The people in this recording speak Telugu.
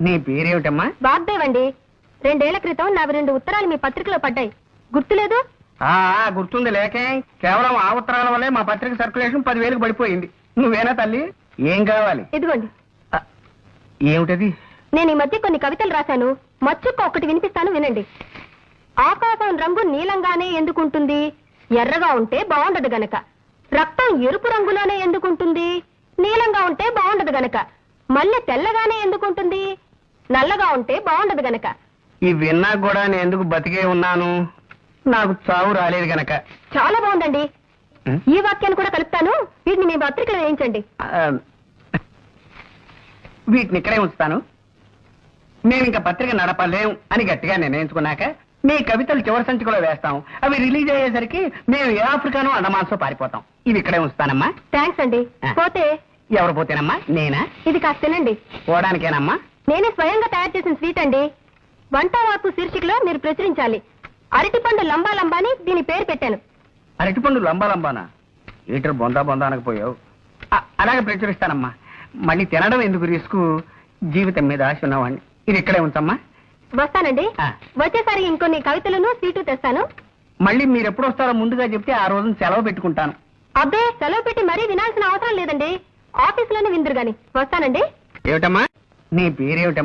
నీ పేరేమిటమ్మా? వాగ్దేవ్ అండి. 2 ఏళ్ల క్రితం నావి 2 ఉత్తరాలు మీ పత్రికలో పడ్డాయి, గుర్తులేదు? గుర్తుంది. లేకే కేవలం ఆ ఉత్తరాల వల్లే మా పత్రిక సర్క్యులేషన్ 10,000కి పడిపోయింది. నువ్వేనా తల్లి? ఏం కావాలి? ఇదిగోండి. ఏమిటది? నేను ఈ మధ్య కొన్ని కవితలు రాశాను, మచ్చుక్క ఒకటి వినిపిస్తాను, వినండి. ఆకాశం రంగు నీలంగానే ఎందుకుంటుంది? ఎర్రగా ఉంటే బాగుండదు గనక. రక్తం ఎరుపు రంగులోనే ఎందుకుంటుంది? నీలంగా ఉంటే బాగుండదు గనక. మల్లె తెల్లగానే ఎందుకుంటుంది? నల్లగా ఉంటే బాగుండదు గనక. ఈ విన్నా కూడా నేను ఎందుకు బతికే ఉన్నాను? నాకు చావు రాలేదు గనక. చాలా బాగుందండి. ఈ వాక్యాన్ని కూడా కలుపుతాను, వీటిని మీ పత్రికలో వేయించండి. వీటిని ఇక్కడే ఉంచుతాను. మేము ఇంకా పత్రిక నడపలేం అని గట్టిగా నిర్ణయించుకున్నాక మీ కవితలు చివరి సంచికలో వేస్తాం. అవి రిలీజ్ అయ్యేసరికి మేము ఏ ఆఫ్రికానో అండమాన్సో పారిపోతాం. ఇవి ఇక్కడే ఉంచుతానమ్మా. థ్యాంక్స్ అండి. పోతే ఎవరు పోతేనమ్మా? నేనా? ఇది కాస్త తినండి. పోవడానికేనమ్మా? నేనే స్వయంగా తయారు చేసిన స్వీట్ అండి. వంట వార్పు శీర్షికలో మీరు ప్రచురించాలి. అరటిపండు లంబా లంబాని దీని పేరు పెట్టాను. అరటిపండు లంబా లంబానా? ఈటర్ బొందా బొందా అనకపోయావు. అలాగే ప్రచురిస్తానమ్మా. మళ్ళీ తినడం ఎందుకు రిస్క్? జీవితం మీద ఆశ ఉన్నవాడిని. ఇది ఇక్కడే ఉంచమ్మా. వస్తానండి. వచ్చేసరి ఇంకొన్ని కవితలను స్వీటు తెస్తాను. మళ్ళీ మీరు ఎప్పుడు వస్తారో ముందుగా చెప్తే ఆ రోజున సెలవు పెట్టుకుంటాను. అబ్బే, సెలవు పెట్టి మరీ వినాల్సిన అవసరం లేదండి. ఆఫీసులోనే విందురు గాని. వస్తానండి. ఏమిటమ్మా? నీ పేరేమిటమ్మా?